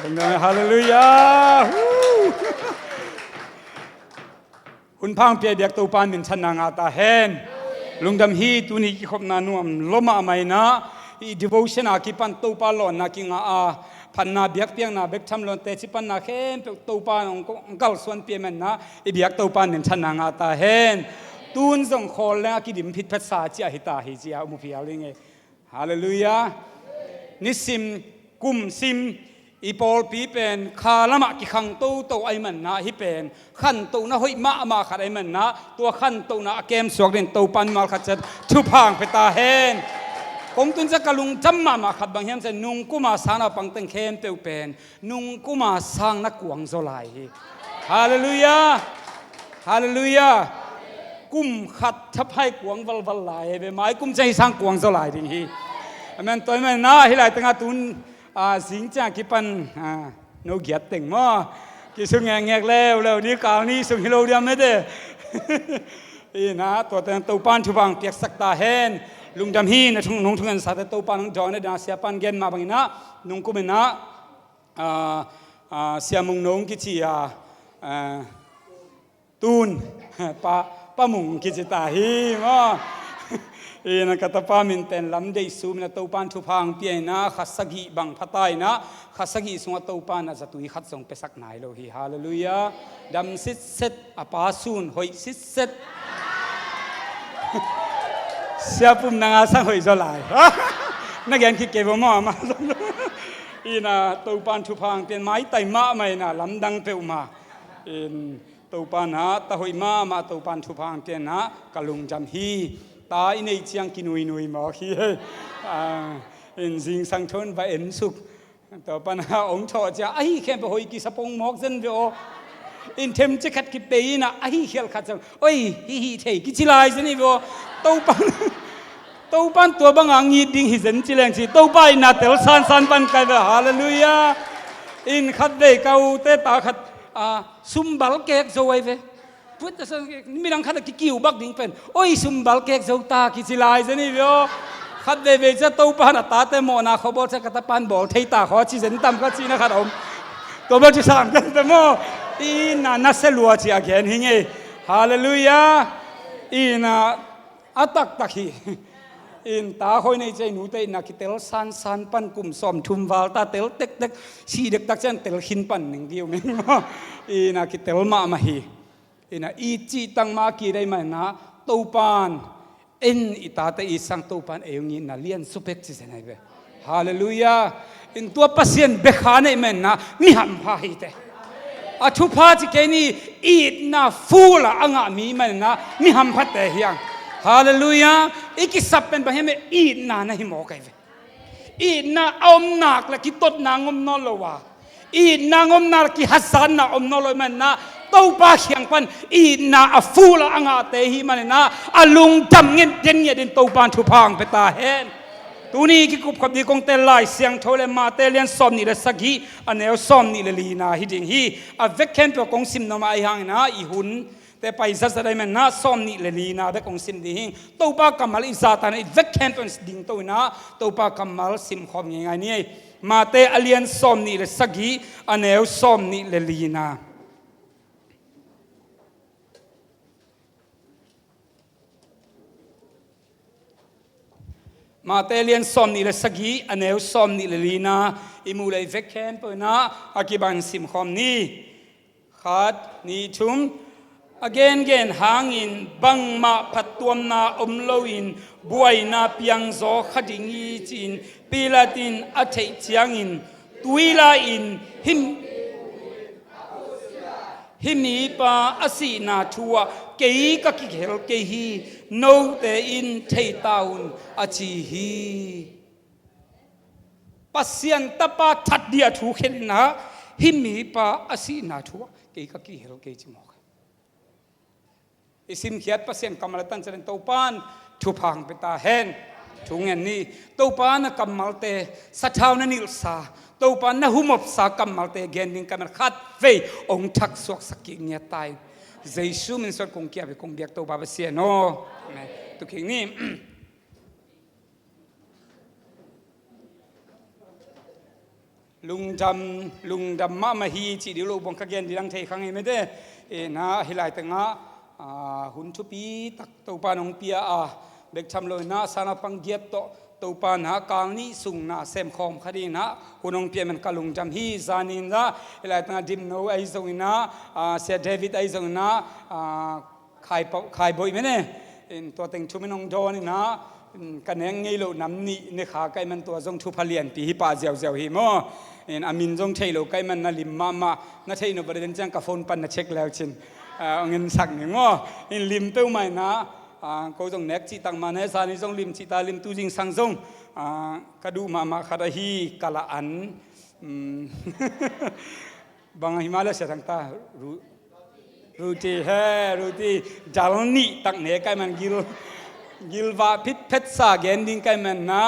ฮาเลลูยาคุณพังเปียเดียกตัวปานเป็นชนะงาตาเฮนลุงดำฮีตุนีกิขบนานุ่มลมอะไรนะอีดิโวชันอากิปันตัวปานหลอนนักิงอาพันนาเบียกเปียงนาเบกทำหลอนเตจิปันนาเข้มตัวปานองกัลส่วนเปียมันนะอีเบียกตัวปานเป็นชนะงาตาเฮนตูนส่งคอลแล้วกิดิมพิษภาษาจีอาหิตาฮิจีอามุพิอาลิงเอฮาเลลูยานิสิมกุมซิมอีพอลปีเป็นคาละมะกิขังตัวไอมันนะฮิเป็นขันตัวนะหอยมาขัดไอมันนะตัวขันตัวนะเกมสวกเด่นตัวปันมาขัดจัดทุพางไปตาเฮนคงตุนจะกลุงจำมาขัดบางเฮมจะนุ่งกุมาสางเอาปังเต็งเข้มเตียวเป็นนุ่งกุมาสางนักกวงโซไลฮาเลลูยาฮาเลลูยากุมขัดทับให้กวงวัลไหลไปไม้กุมใจสร้างกวงโซไลดิ่งฮีมันตัวมันนะฮิไลตั้งตุนสิงจ้ากิปันโนเกียรติงมั้งกิสุงแงกแล้วนี่กาวนี่สุงฮิโลเดียมไม่ได้อีนะตัวแต่ตัวปานชุบังเปียกสักตาเฮนลุงดำฮีนะทุ่งเงินสัตว์ตัวปานจอนะดาเสียปันเกนมาบังนะนุ่งกุมนะเสียมุงนงกิจิตูนป้ามุงกิจิตาฮีมั้งอีนักตาปามินเต็นลำเดซูมนะตัวปานทุพังเปียนะขัดสกีบังพัตายนะขัดสกีสงตัวปานนะจะตุยขัดส่งไปสักไหนโลหิฮาเลลูยาดำซิดเซตอปาซูนหอยซิดเซตเสียปุ่มนางอาสังหอยจะไหลนักเรียนคิดเก็บมาอีน่ะตัวปานทุพังเปียนไม้ไต่มาไม่น่ะลำดังเปวมาอีตัวปานนะตะหอยมาตัวปานทุพังเปียนนะกะลุงจำฮีตาอินไอเชียงกินุยหมอขี้เอ็นสิงสังชนไปเอ็นสุกต่อปัญหาองค์ชอจะไอ้แค่ไปหอยกิสปงหมอกเส้นเดียวอินเทมจะขัดกิเปย์นะไอ้เขียลขัดจังโอ้ยฮิเทกิจิลายสินี่บ่ตัวปันตัวบางอ่างยีดิ่งหิเซนจิเลงสิตัวไปนาเตลสันปันไกไปฮาเลลูยาอินขัดเดเกาเตตาขัดซุมบัลเกกโซไวเวพุทธศาสนาไม่ดังขัดกิวบักดิ่งเป็นโอ้ยซุมบัลเกกโซตากิจิลายสินี่บ่ขัดเดเวจะตัวปันตาเตโมนาเขาบอกจะกระตปันบอกเทตาขอชิเซนตั้มก็ชีนะครับผมตัวบัลจิสามกันแต่โมอีน่านัสลัวจีอาเกนหิงเอฮาเลลูยาอีน่าอัตักตักฮีอินตาคอยในใจหนูเตนักเตลสันปันกุมสอมทุมวาลตาเตลเต็กสีเด็กตักเจนเตลหินปันหนึ่งเดียวมั้งอีนักเตลมาฮีอีน่าอีจีตังมากีได้ไหมนะตูปานอินอิตาเตอีสังตูปานเอวงี้น่าเลียนสุเปกจิเซนัยเบฮาเลลูยาอินตัวปัสยันเบขาในมันนะมิหัมพาฮิเตอาชุพาจิเกนี่อีดน่าฟูละอ่างมีมันนะมิหัมพัดเตฮียงฮาเลลูยาอีกิสับเป็นไปให้เมอีดน่านะฮิโมกันเวอีดน่าอมนักละกิตดนางอมนอลวะอีดนางอมนักกิฮัสซันน่าอมนอลมันนะตัวปาเขียงปันอีดน่าอฟูละอ่างเตฮีมันนะอลุงจำเงินเดนเยดินตัวปานทุพังไปตาเห็นตัวนี้กิคุบขับดีกงเตลไลเสียงโทเลมาเตเลียนซอมนี่ละสักฮีอันเอลซอมนี่ละลีนาฮิดิงฮีอเวกเคนเปกงซิมนามาไอหังนะอีหุนแต่ไปซัสได้มันนะซอมนี่ละลีนาเวกงซิมดิหิงตัวปากำมัลอิซาตานเวกเคนเป็นดิ่งตัวนะตัวปากำมัลซิมขอมยังไงนี่มาเตอเลียนซอมนี่ละสักฮีอันเอลซอมนี่ละลีนามาเตเลียนซอมนี่ละสกีอันเอลซอมนี่ละลีนาอิมูเลยเวกแคนเปนะอากิบันซิมคอมนี่ขัดนี่ชุม again หางอินบังมาพัดตัวนาอมโลอินบวยนาเปียงโซขัดิงอีจินปีลาตินอัฐิเจียงอินตุยลาอินหิมีปาอสีนาทัวเกยกะกิเฮลเกฮีโนเตอินเทตาอุนอจีฮีปัสยันตปาทัดเดียทุเข็นนะหิมีปาอสีนาทัวเกยกะกิเฮลเกจิมอกอิสิมเขียดปัสยันกำมะตันเจริญตัวปานทุพังเปตาเฮนทุงเงินนี้ตัวปานกำมะเตสัทธาวนันิลสาตัวปานนะหุมบสากำมะเตเกนดิงกำมะขัดเฟยองทักสวกสกิเนียตายเจสุมินสวดคงเกียบคงเบียกตัวบาเสียโนตุกิงนี้ล lung dam ma hi chi diu lo bong ka gen dirang thei khang e me de e na hilai ta nga hun thu pi tak to pa nong pia bek tham lo na sana pang giat to pa na kang ni sung na sem khom khadi na hunong pia man kalung jam hi zanin da hilai ta dim no ai zong ina se david ai zong na khai boi me ne in to teng thu minong don na kan heng ngei lo nam ni ne kha kai man to jong thu phalian pi hi pa jiao hi mo in amin jong thei lo kai man na lim ma na thei no baren chang ka phone pan na check lao chin ngin sak ni ngo in lim peu mai na ko jong nek chi tang man he sa ni jong lim chi ta lim tu jing sang jong ka du ma khada hi kala an bang himalaya sa tang ta ruti jalni tak ne kai man gilwa phet sa gen ding kai man na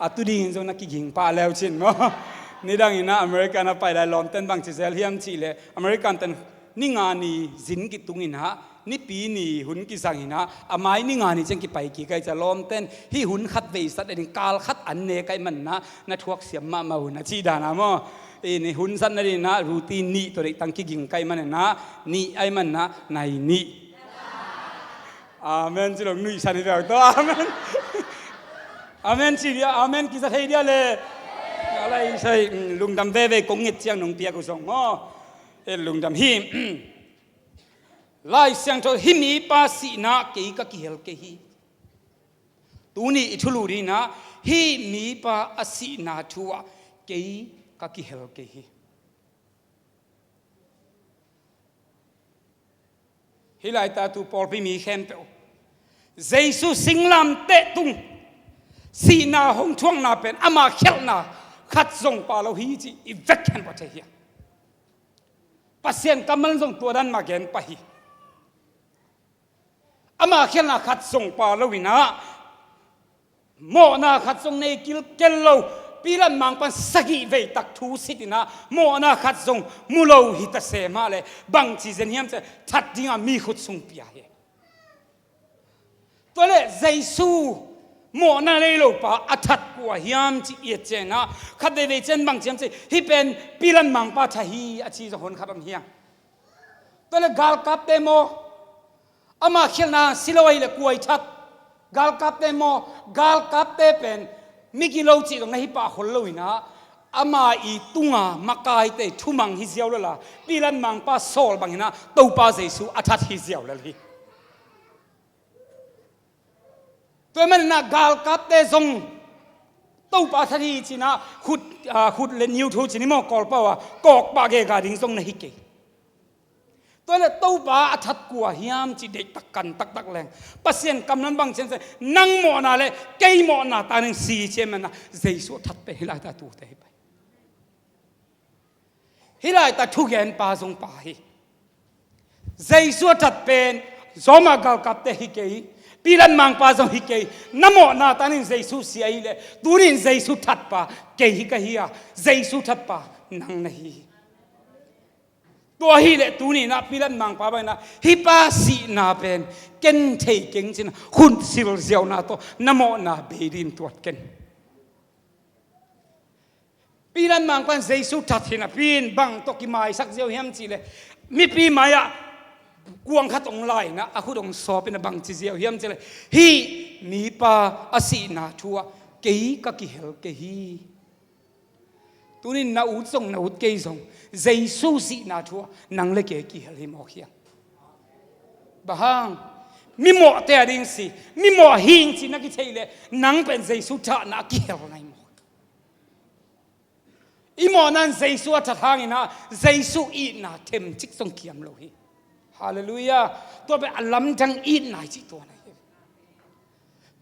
atu ding jong na ki ging pa lao chin mo ni dang ina america na pai lai lom ten bang chi zel hiam chi le american ten ni nga ni zin ki tung ina ni pi ni hun ki sang ina amai ni nga ni cheng ki pai ki kai cha lom ten hi hun khat ve sat en kal khat an ne kai man na thuak siam ma na chi da na mo ni hun san na ri na routine ni to tang ki ging kai man na ni ai man na nai ni amen chi long nui san ve to amen amen chi dia amen ki sa thei dia le alai sai lungdam ve kong ngit chiang nong pia ko song mo e lungdam hi lai siang tho hi mi pa si na ke ka kihel ke hi tu ni ithulu ri na hi mi pa asi na thua ke ka kihel ke hi hilai ta tu por pi mi khem pe jesu singlam te tung si na hong chuang na pen ama khel na khát zong pa lo hi chi i vek khan pa the hi pasien kamal zong to dan ma gen pa hi ama khel na khát zong pa lo wina mo na khát zong nei kel lo pilan mang pan sagi ve tak thu sitina mo na khát zong mulo hi ta se ma le bang chi zen hiam che that dinga mi khut sung pia he to le jesu mo na le lo pa athat ko hiam chi ye che na khat de ve chen bang chem che hi pen pilan mang pa tha hi a chi zo hon khatam hiang to le gal kap te mo ama khel na siloi le kuai that gal kap te mo gal kap te pen mi ki lo chi dong na hi pa khol lo ina ama i tunga makai te thumang hi ziaw la pilan mang pa sol bang ina to pa jesu athat hi ziaw la hiตัวมันน่ะกาลกับเตซงตู้ปาทรีจีน่ะขุดเล่นยูทูบจีนี่มอกอลป่าวะกอกปากเกกาดิ้งซงในฮิกเกตัวเนี่ยตู้ปาอัฐกัวหิมจีเด็กตักกันตักแรงปัสเซียนกำนันบังเซนเซนั่งหมอนาเลยเกยหมอนาตาหนึ่งสีเชมันน่ะเจสุทัดไปฮิลายตาตูเตไปฮิลายตาทุกอย่างปาซงปาฮิเจสุทัดเป็นซอมากาลกับเตฮิเกยpilan mang pa jong hi ke namo na tanin jesu si ai le turin jesu that pa ke hi ka hi a jesu that pa nang na hi to hi le tuni na pilan mang pa ba na hi pa si na pen ken thei keng chin hun sil ziaw na to namo na berin tuat ken pilan mang pan jesu that hi na pin bang to ki mai sak ziaw hiam chi le mi pi maya guang khat ong lai na a khudong so pe na bang chi ziaw hiam chele hi mi pa asi na thua ke ka ki hel ke hi tunin na ut song na ut ke song jesu si na thua nang le ke ki hel hi mo khia bahang mi mo te ading si mi mo hing chi na ki theile nang pen jesu tha na ki hel nai mo i mo nan jesu tha thang ina jesu i na them chik song kiam lo hi hallelujah to be alam jang in nai chi to nai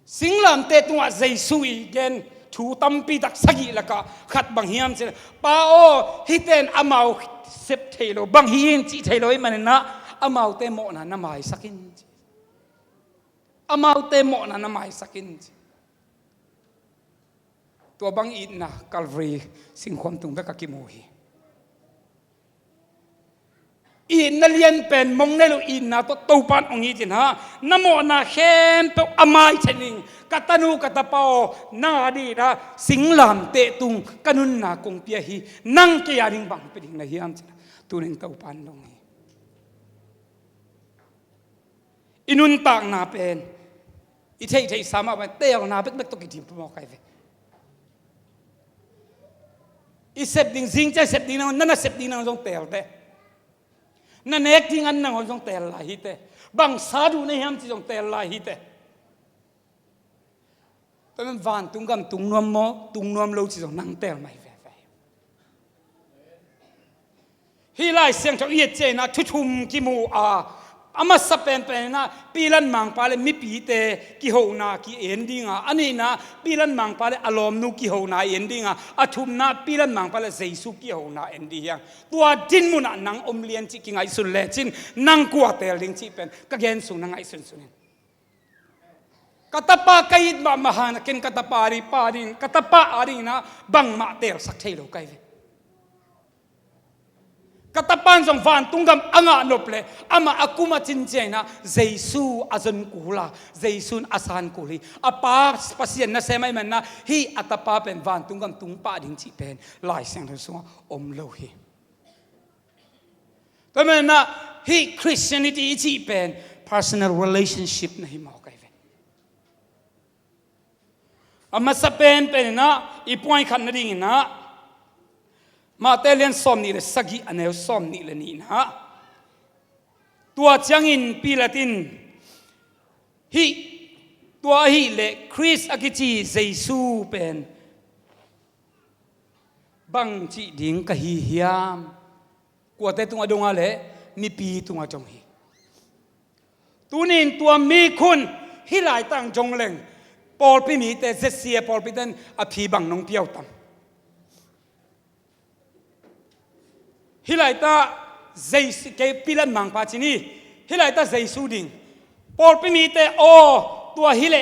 singlam te tua jesu i gen thu tam pi tak sagi laka khat bang hiam che pa o hiten amau sep thelo bang hin chi thelo i man na amau te mo na mai sakin amau te mo na mai sakin to bang in na calvary sing khom tung be ka ki mo hi อินนัเลียนเป็นมงในลูอินนะตัวปันองค์นี้จินฮะน้ำโมนาเข้มเปอามายเชนิงกัตนูกัตเปานาดีนะสิงลามเตตุงกันุนนากงเปียฮีนั่งเกียริงบังเป็นนะฮิอัมจินตัวนึงตัวปันตรงนี้อินุนต่างนาเป็นอิเทยสามารถเตะนาเป็นตัวกิจพมอกไก่อีเสพดิ้งซิงใจเสพดิ้งนั่นน่ะเสพดิ้งนั่นต้องเตะเตะนั่นเอกที่งั้นนั่งต้องเตะลายฮิเตะบางสาดูในห้ามที่ต้องเตะลายฮิเตะแต่มันวานตุงกำตุงนวมโมตุงนวมโลที่ต้องนั่งเตะไม่แฝงฮิไลเสียงจากเอียดเจนะชุมกิมูอามาสเปนเป็นนะปีลันมังปาเลมิปีเตกิโฮนากิเอ็นดิ้งอันนี้นะปีลันมังปาเลอารมณ์นุกิโฮนาเอ็นดิ้งอาทุมนะปีลันมังปาเลเซซุกิโฮนาเอ็นดิ้งตัวจินมุนนังอมเลียนจิกิงไอสุนเลจินนังกัวเตลิงจิเป็นก็เกณฑ์สุนังไอสุนสุนินกัตปาไกด์บามหานะกินกัตปารีปาดิงกัตปาอารินะบังมาเตลสักเทโลไกด์katapan song van tunggam anga nople ama akuma cinjena Jesu azan kula Jesun asan kuli apa pasien na semai manna hi atapa pen van tunggam tungpa ding chi pen lai sang so om lo hi tamena hi Christianity chi pen personal relationship na hi mau kai ve ama sa pen na I point khan na ding naมาเตลียนสอมนี่เลยสกิอันเอลสอมนี่เลยนี่นะตัวจังอินปีละตินฮิตัวฮิเลคริสอากิจีเยซูเป็นบังจีดิ่งกะฮิฮิยามกว่าแต่ตุงอดงอะไรมีปีตุงอจงฮิตัวนี้ตัวมีคุณฮิหลายตั้งจงเล่งปอลปีมีแต่เสียปอลปีนั้นอภิบังน้องเปียวตั้งฮิไลตาเจสเกปิลันมังปาจินีฮิไลตาเจสูดิงปอลปิมีเตโอตัวฮิเล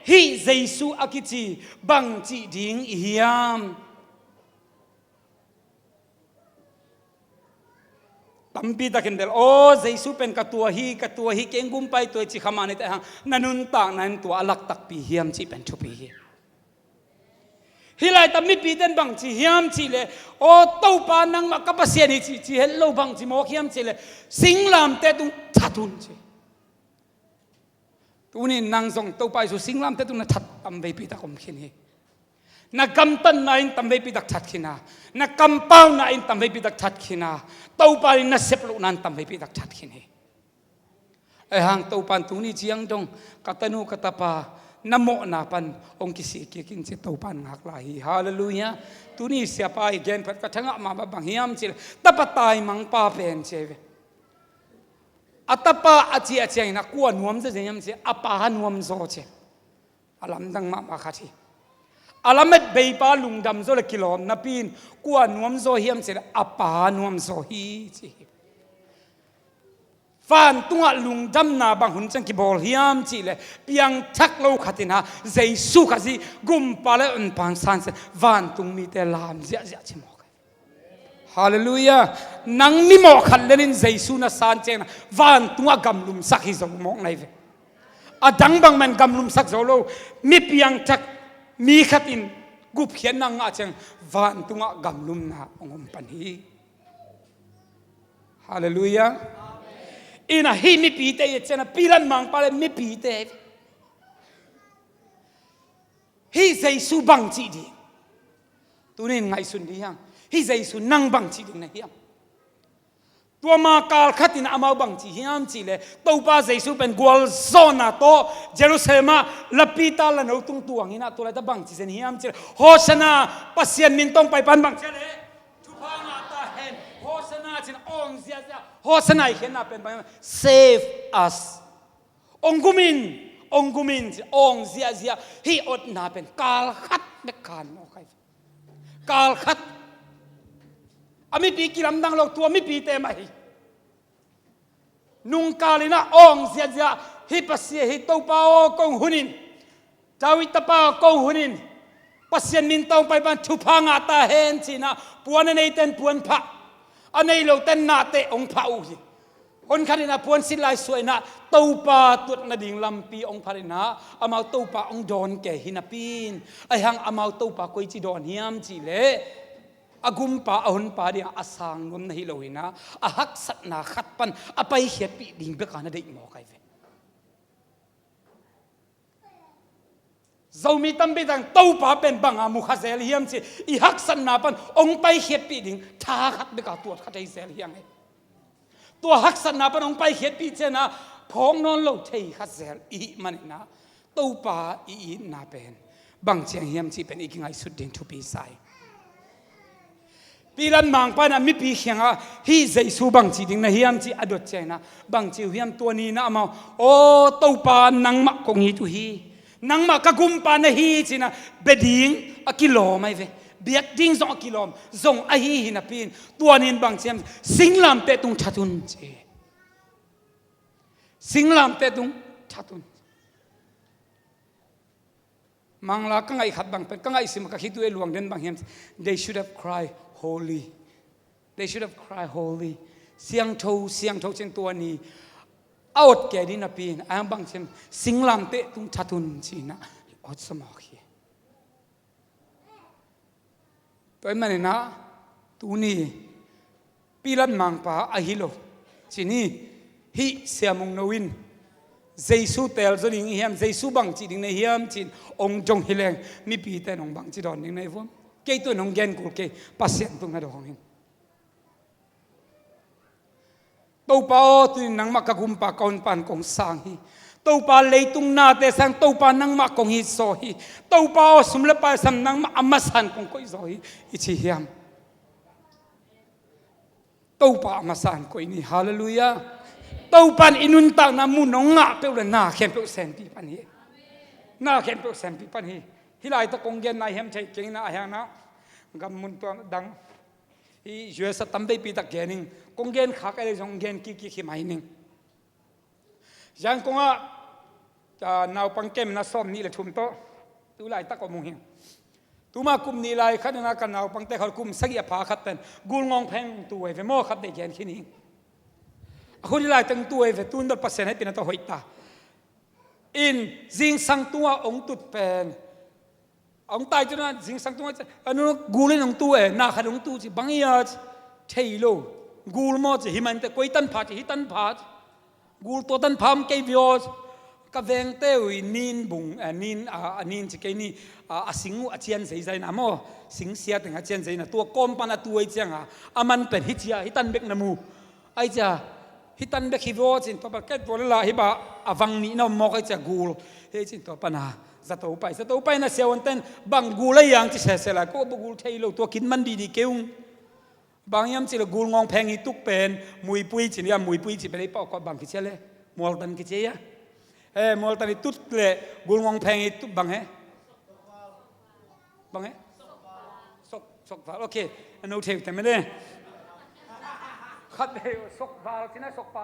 ฮิเจสูอากิจีบังจีดิงฮิยามตัมปีตะกินเดลโอเจสูเป็นกัตัวฮิเก่งกุมไปตัวจิขมานิเตหังนันุนต่างนั้นตัวอลักตักปีฮิยามจีเป็นทุปีฮิไลตามิปีเดนบังจีฮิยามจีเลโอตู้ปานังมากับเสียนี่จีเฮลโลบังจีโมฮิยามจีเลสิงลามเตตุงทัดุนจีตัวนี้นางส่งตู้ไปสู่สิงลามเตตุงนัดตัมเวปีตะคมขินีนักกำตันนายตัมเวปีตะทัดขินานักกำเป้านายตัมเวปีตะทัดขินาตู้ไปนัดเสพลุนันตัมเวปีตะทัดขินีไอ้หางตู้ปันตัวนี้จียังจงกัตนูกัตปาน้ำโมนาปันองค์กิสิกินเจตูปันหักลายฮาเลลูยาตุนี้เสียไปเกณฑ์พัดกระทั่งมาบังฮิยามจิลตะปะตายมังป้าเป็นเจเวอัตปะอาเจียเจนักวนวมจะเจยามเจอปาหันวมโซเจอลัมดังมาขัดที่อลัมเม็ดเบย์ปาลุงดำโซเลกิโลมนับปีนกวนวมโซฮิยามเจอปาหันวมโซฮีเจฟันตัวลุงดำนาบางหุ่นจังกิบอลฮิยามจีเลยเพียงทักโลขัดนะเจสุขัดสิกุมปาเลอุนปังสันเซฟันตุงมีแต่ลามเสียชิมอกฮาเลลูยานังมีหมอกขัดเลนินเจสุนะสันเจนะฟันตัวกำลุมสักฮิสมองในเวอดังบางมันกำลุมสักโซโลมีเพียงทักมีขัดินกุบเขียนนังอาเจงฟันตัวกำลุมนะองค์ปันฮีฮาเลลูยาอินะฮิมิปีเตยเจนะปีลันมังปาเลมิปีเตฮิเจสุบังจีดีตัวนี้ไงสุนดียังฮิเจสุนังบังจีดีนะยังตัวมากาลขัดินอามาบังจีฮิยามจีเลตัวป้าเจสุเป็นกวลโซนาโตเยรูซาเล็มลปีตาละนูตุงตัวงี้นะตัวอะไรตะบังจีเซนฮิยามจีโฮชนาปัสเซียนมินต้องไปปันบังเจเลทุพางาตาเห็นโฮชนาจินองเสียโฮสนายเห็นนะเป็นไป save us องกุมินองเสียฮีอดนาเป็นกาลขัดเบกานโอเคกาลขัดอามิปีกิลำดังเราตัวมิปีเตมาฮีนุงกาลินะองเสียฮีปัสเซียฮีตัวป้าโอกงหุนินจาวิตป้าโกงหุนินปัสเซียนมินต้องไปบ้านทุพางาตาเห็นสินะปวนในเต็นปวนพระอันนี้เราเต้นนาเตองพระอุหิ คนขันนะพวนสิลายสวยนะตัวปาตุดนาดิ่งลำปีองพารินะอามาตัวปาองดอนแก่หินาปีนไอหังอามาตัวปาคุยจีดอนเฮียมจีเล่อากุมปาอาหุนปาเดียอาสังนนฮิโลหินะอาฮักสัตนาขัดปันอาไปเขียปีดิ่งเบกานาได้หมอไก่เวZomi tambi tang tau pa pen bang amu khazel hiam chi I hak san na pan ong pai khiet pi ding tha khat be ka tuat khatai zel hiam he tua hak san na pan ong pai khiet pi che na phong non lo thei khazel I man na tau pa I na pen bang cheng hiam chi pen ikingai sut ding thu pi sai pi lan mang pa na mi pi khianga hi zai su bang chi ding na hiam chi adot che na bang chi hiam tua ni na ma o tau pa nang ma kong hi tu hi nang ma ka gumpa na hi china beding a kilo mai ve biak ding zong a kilom zong a hi hin a pin tuanin bang chem singlam te tung thatun che singlam te tung thatun mangla ka ngai khat bang pe ka ngai sim ka khitu e luang den bang hem they should have cried holy they should have cried holy siang tho chen tuani out ke din a pin ang bang chem singlam te tung thatun china ot samo khi toy mane na tu ni pilan mang pa a hilo chini hi siamung noin jesu tel zoning hiam jesu bang chi ding nei hiam chin ong jong hileng mi pi te nong bang chi don ding nei vom ke tu nong gen ku ke pasien tung na do hong tàu pa tu nang ma ka gumpa kaun pan kong sang hi tàu pa leitung na te sang tàu pa nang ma kong hi so hi tàu pa sum le pa sam nang ma amasan kong koi zo hi ichi hiam tàu pa amasan koi ni hallelujah tàu pan inun ta na mu nong nga pe le na khem pe sen pi pan hi na khem pe sen pi pan hi hilai ta kong gen na hem chai king na ha na gam mun to dang I US tambe pi ta gening kong gen kha ka le jong gen ki mai ning jang konga naw pang kem na som ni le thum to tu lai ta ko mung hi tu ma kum ni lai khan na kan naw pang te khal kum sagi pha khat ten gul ngong pheng tu ve mo khat de gen khini a khuri lai tang tu ve tun da pasen hai pin ta hoita in jing sang tua ong tut pen ông tai cho nó dính sang tung nó gu lên ông tu na khát ông tu chỉ bằng ya thấy lo gu mo chỉ himan te koi tan pha chỉ tan pha gu to tan pham cây video ka veng te ui nin bung nin chỉ cái ni singu chian sei sai na mo sing sia teng chian sei na tua kom pa na tu ai chang aman pen hi chia hi tan bek na mu ai cha hi tan bek hi vo chin to pa ket bol la hi ba awang ni no mo kai cha gu he chin to pa na zato pai na sewon ten bang gula yang chi se la ko bugul thei lo to kin man di keung bang yam chi la gul ngong pheng hi tuk pen mui pui chi ya mui pui chi pe pa ko bang ki chele mol tan ki che ya mol tan tut le gul ngong pheng hi tuk bang he sok va okay no thei te me le khat he sok va chi na sok pa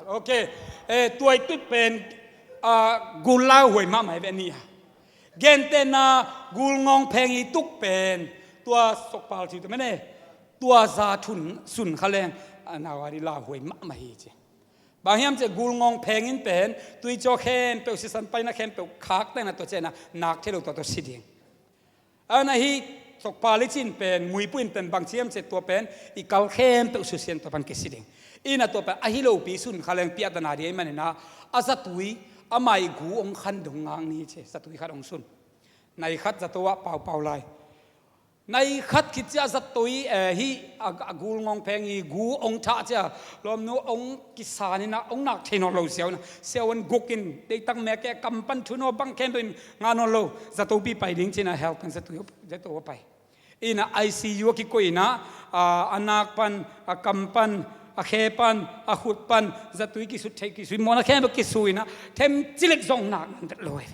okay tuai tut pen gul la hoi ma mai ve ni gen te na gul ngong pheng I tuk pen tua sok pal chi te me tua za thun sun khaleng anawari la hoi ma mai che bang hiam che gul ngong pheng in pen tui cho khem pe si san pai na khem pe khak te na to che na nak thelo to siding ana hi sok pal chin pen mui puin pen bang chiam che to pen I kal khem pe su sian to pan ke siding ina to pa a hi lo pi sun khaleng pi atana ri man na azatui amai gu ong khan dong ngang ni che satui khat ong sun nai khat zatowa pau lai nai khat ki cha zatoi hi agul ngong pheng I gu ong tha cha lom no ong ki sa ni na ong nak theno lo sew na sewon gokin dei tak me ke kam pan thuno bang ken bin nga no lo zato pi pai ding china help kan zatui zato pai ina ICU ki ko ina anak pan kam pan a khepan a khutpan zatui ki su thei ki su mona khem ki suina them chilek zong nak dat loi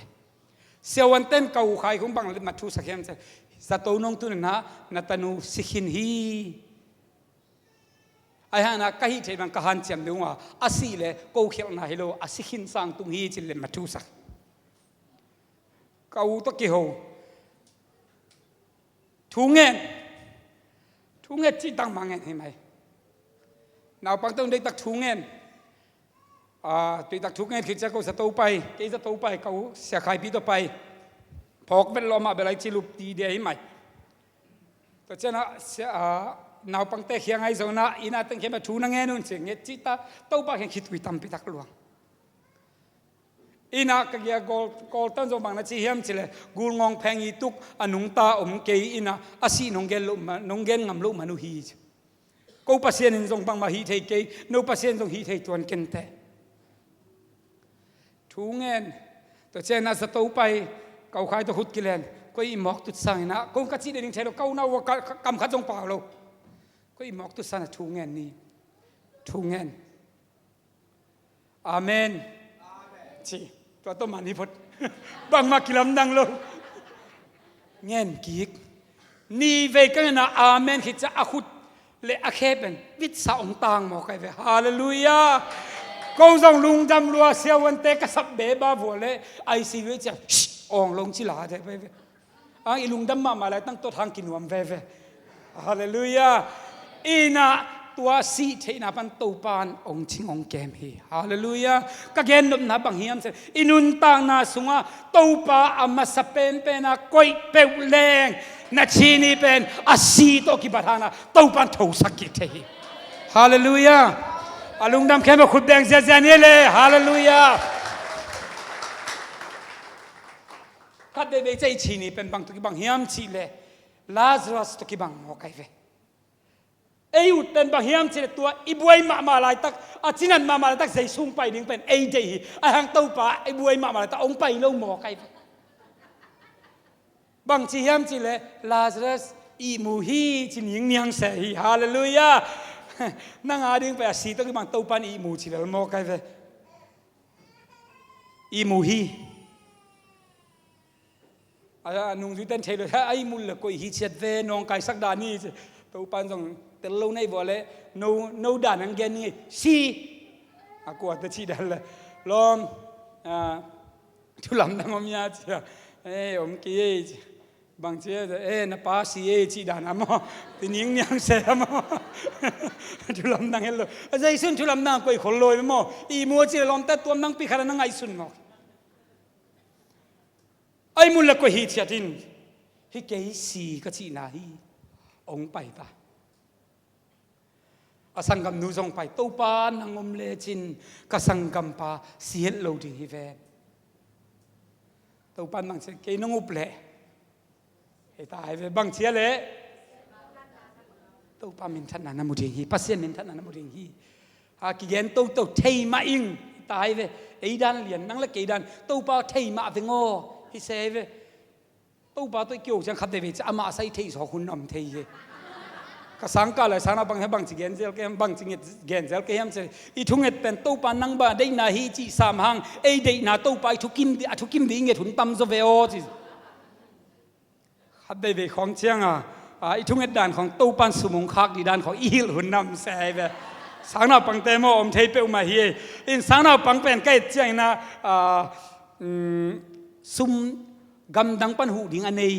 sewan ten kau khai khum bang ma thu sakhem cha zato nong tu na tanu sikhin hi ai hana ka hi thei bang ka han chem dewa asi le ko khel na hilo asikhin sang tung hi chil ma thu sak kau to ki ho thu nge chi tang mang nge mai nào bằng tông đây tắc thú nghen tùy tắc thú nghen khi cha câu sẽ tàu bay cái sẽ tàu bay câu sẽ khai pi tàu bay phok bên lo mà bên lại chỉ lục đi để mày tôi cho nó sẽ nào bằng tay khiang ai rồi na ina tăng khiang mà thú năng nghe luôn chứ nghe chỉ ta tàu bay khiang khít tùy tâm pi tắc luang ina cái gì gol tan rồi bằng nó chỉ hiếm chỉ là gul ngong phèn y tuk anung ta cái ina asi nong gen ngam lu manu hi câu pasien in dòng bằng mà hi thấy cái no pasien dòng hi thấy tuan ken te thú nghen tôi chơi na sa tàu bay câu khai tôi hút cái lên có im mọc tụt sang na câu cái gì để định thấy đâu câu nào cầm khát dòng bảo đâu có im mọc tụt sang là thú nghen ni thú nghen amen chỉตัวต้นมันนี่พดบางมากิลำดังลงเงี้ยกิกนี่เวกันนะอาเมนคิดจะอาคุดเลอาเคเป็นวิสาองต่างหมอกไอ้เวฮาเลลูยากูส่งลุงจำรัวเสียวันเตกสับเบบาบัวเลไอซีเวจะอ่องลงชิลาเดไปเวอีลุงดำมาอะไรตั้งตัวทางกินวมเวฮาเลลูยาอีน่ะตัวสีเทน่ะปันตูปานองชิงองแกมฮีฮาเลลูยาก็เกณฑ์นบนับบังเฮียมเสอินุนตางนาสุงะตูปาอามาสเปนเป็นอะก้อยเปวแรงนาชีนีเป็นอาซีโตกิบาทานาตูปานทูสักกิเทฮีฮาเลลูยาอาลุงดำแค่มาขุดแดงเสียนี่เลยฮาเลลูยาคัดเดเบใจชีนีเป็นบางตุกิบังเฮียมชีเลยลาซารัสตุกิบังโมไกเวเอยุดเป็นบางเฮียมเจตตัวอีบวยมาลายตักอาจินันมาลายตักใส่ซุ่มไปดึงเป็นเอเจฮีไอหางเต้าป่าไอบวยมาลายตักองไปลงหมอไก่บางทีเฮียมจีเลยลาซารัสอีมูฮีจินยิงเนียงเสฮีฮาเลลูยานั่งอาดึงไปอาศีต้องบางเต้าป่าอีมูจีเลยหมอไก่เวอีมูฮีนุ่งจุดเต้นเชลเลยไอมุลเลยก็ฮีเช็ดเวนองไก่สักดานี่เต้าป่าส่งแต่เราในบ่อเลยโนด่านอังเกนี่ซีกูอาจจะชี้ได้เลยลองทุลำดังอมยาจีอมกี้บางทีนับป้าซีชี้ด่านอ่ะมั้งตีนิ่งยังเสียมั้งทุลำดังเฮลโลใจสุนทุลำดังก็อีกคนลอยมั้งอีมัวจีลอมแต่ตัวนังปีขนาดนังไอสุนมั้งไอมุลละก็ฮิตชัดินฮิเกยซีก็ชี้นาฮีองไปตาอาสังกัมนูจงไปตู้ปานังอมเลจินกสังกัมปาเสียโลดิฮิเวตู้ปานังเสกนงอุปเลเฮตายเวบังเชียเลตู้ปามินทันนามุดิฮีปัสเซียนมินทันนามุดิฮีหากเย็นตู้เทมาอิงตายเวไอดันเลียนนั่งละกี่ดันตู้ปาเทมาเวงอฮิเซเวตู้ปาตัวเกี่ยวจังขัดเดวิจะอามาใส่เทสอคุณนำเทเยก็สังกัดเลยสังนับบังให้บังจิเกนเซลเกมบังจิเกนเซลเกมเซอีทุ่งเอ็ดเป็นตู้ปานังบาได้นาฮีจีสามหังเอได้นาตู้ปาทุกิมดีเงี้ยถุนตั้มโซเวโอจีขัดได้เวของเชียงอีทุ่งเอ็ดด่านของตู้ปานสุมงคักดีด่านของอีหิลหุ่นนำเซเวสังนับบังเตโมอมเทเปอุมาฮีอินสังนับบังเป็นใกล้เชียงนะซุมกำดังปันหูดิ่งอันนี้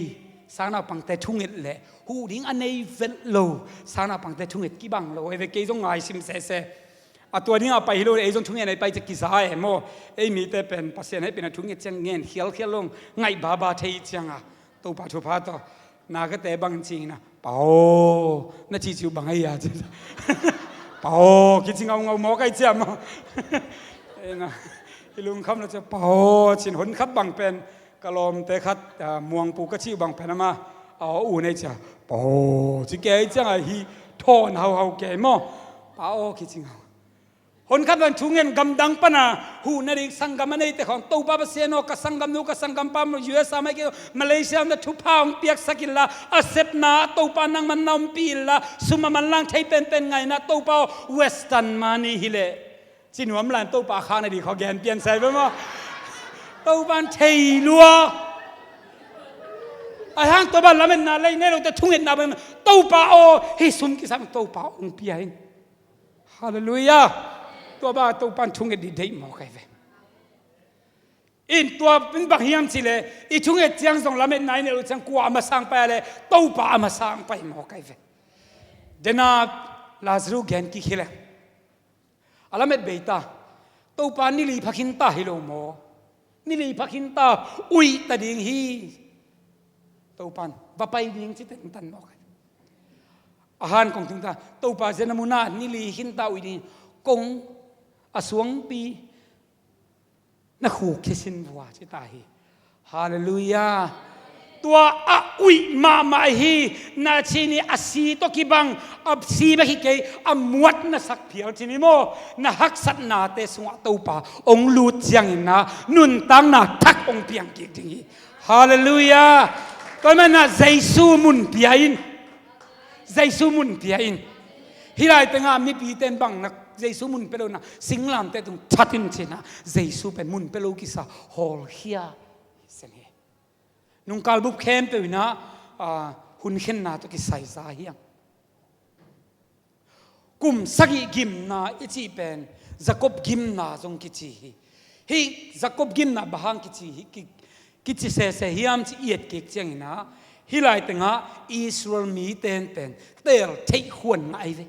สังนับบังเตทุ่งเอ็ดแหละหูดิ้งอันนี้เวลโลสานาปังแต่ทุ่งเอ็ดกี่บังโลเอเวกี่จงไงซิมเซ่ตัวนี้เอาไปฮิโลเอจงทุ่งเอ็ดไปจะกี่สายโมเอมีแต่เป็นปัสเซียนให้เป็นทุ่งเอ็ดจังเงินเขียวลงไงบาเทียจังตัวปัจจุบันต่อนาก็แต่บางจริงนะเปล่าน่าจีจิวบางไอ้ยาจ้ะเปล่าคิดจริงเอาหมอไก่เจ้ามานะฮิลุงคำเราจะเปล่าชินหนคับบางเป็นกะลมแต่คัดมวงปูกระชิวบางเป็นมาอูในจ้ะปอจิเกยจังไอฮีทอนเฮาเกยมั้งปาโอคิดจริงเอาคนขับรถทุ่งเงินกำดังปนะหูนาฬิกสังกัมในแต่ของตู้ปาเซียโนกับสังกัมนูกับสังกัมปามยูเอสไม่เกี่ยวมาเลเซียมันทุพาวเปียกสักิลละอาเซปนาตู้ปานังมันนำปีละสุมามันล่างไทยเป็นไงนะตู้ปาเวสตันมานี่ฮิเลจินหัวมันตู้ปาข้างในดีเขาแกนเปลี่ยนใส่ไปมั้งตู้ปานไทยลัวไอ้ห้างตัวบ้านเราเป็นนาเลยเนี่ยเราจะทุ่งเงินนาเป็นตู้ปาโอให้สุนกิสังตู้ปาองเปียงฮาเลลูยาตัวบ้านตู้ปานทุ่งเงินดีได้หมอใครเวอินตัวเป็นบักเฮียมสิเลยอีทุ่งเงินเจียงส่งเราเป็นนายเนี่ยเราจะกลัวมาสร้างไปเลยตู้ปามาสร้างไปหมอใครเวเดน่าลาซารูแกนกิเขล alamet beita to pa ni li phakin ta hilo mo ni li phakin ta ui ta ding hi to pan va pai ding chi ten tan mo ahan kong tung ta to pa zenamuna ni li hin ta ui ding kong asuang pi na khu khisin bua chi ta hi hallelujah tua a ui ma hi na chini asi to kibang ab si ba hi ke amuat na sak phial chini mo na hak sat na te sunga to pa ong lut chiang in na nun tang na thak ong piang ki ding hi hallelujah to ma na jesu mun piain jesu mun piain hilai te nga mi pi ten bang na jesu mun pelo na singlam te tung chatin china jesu pen mun pelo ki sa hol hia sen nung kalbup khem pe na hun khen na to ki sai za hiang kum sagi gim na ichi pen jacob gim na jong ki chi hi jacob gim na bahang ki chi ki chi se hiam chi iet ke chang na hilai tenga israel mi ten pen tel thei huan ngai ve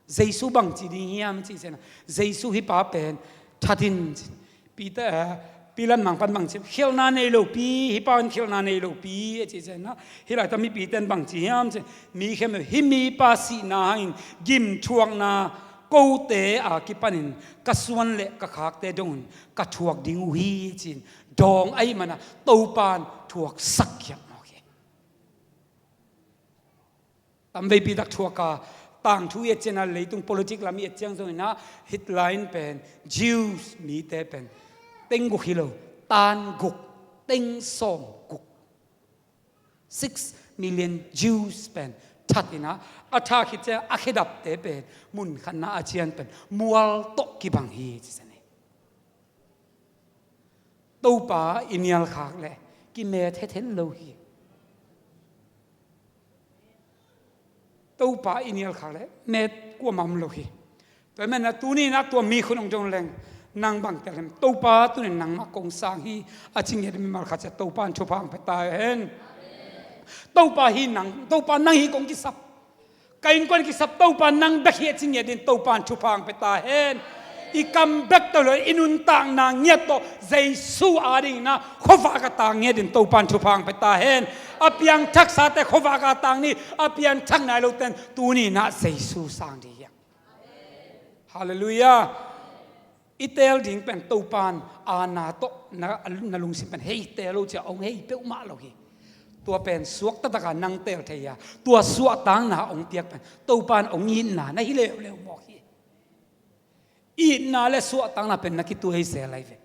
jesu bang chi ding hiam chi se na jesu hi pa pen thatin peter pilan mang pan mang chim khel na nei lo pi hi pawn khel na nei lo pi chi che na hi lai ta mi pi ten bang chi hiam che mi khem hi mi pa si na in gim chuang na ko te a ki panin ka suan le ka khak te dong ka thuak ding hi chin dong ai mana to pan thuak sak khyam mo ke tam ve pi dak thuak ka tang thu ye chena leitung politic lam ye chang zong na headline pen jews mi te pen teng guk hilo tan guk teng som guk 6 million Jews pen thatina atha khiche akhidap te pen mun khanna achian pen mual to ki bang hi chane to pa inial khak le ki me the then lo hi to pa inial khak le me ko mam lo hi to men na tu ni na to mi khun ong jong leng nang bang telem to pa tu ne nang ma kong sang hi aching ye mi mar kha cha to pan chu phang pe ta hen to pa hi nang to pa nang hi kong ki sap kain kon ki sap to pa nang ba hi aching ye din to pan chu phang pe ta hen i kam bek to lo inun tang na nge to jesu aring na khowa ka tang nge din to pan chu phang pe ta hen apiang thak sa te khowa ka tang ni apiang thak nai lo ten tu ni na jesu sang di ya hallelujah itel ding pen to pan ana to na lung sim pen hei telo cha ong hei pe ma lo hi tua pen suak ta ka nang tel theya tua suak tang na ong piak pen to pan ong yin na hi le le mo hi i na le suak tang na pen na ki tu hei se lai ve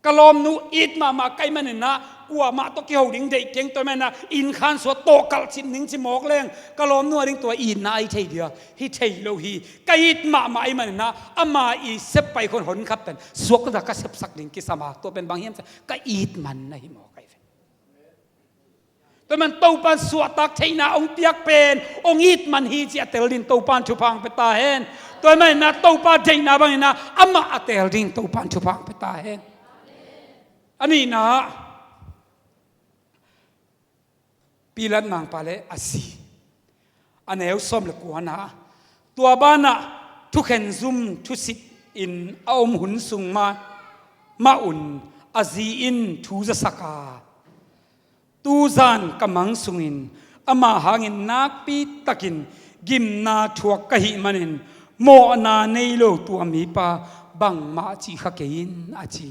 kalom nu it ma kai man na kwa ma to ki holding dei keng to mena in khan so to kal chin ning chi mok leng kalom nu ring to in na ai thei dia hi thei lo hi kait ma ai man na ama i sep pai kon hon khap pen suak da ka sep sak ding ki sama to pen bang hiam ka it man na hi mo kai to man to pan suak tak thei na ong piak pen ong it man hi chi atel din to pan chu phang pe ta hen to man na to pa dei na bang na ama atel din to pan chu phang pe ta hen ani na pilan mang pale asi aneu som le kuana tua bana thu khen zum thu sit in aum hun sung ma un azi in thu za saka tu zan kamang sungin ama hangin nak pi takin gim na thuak ka hi manin mo na nei lo tu mi pa bang ma chi khakein achi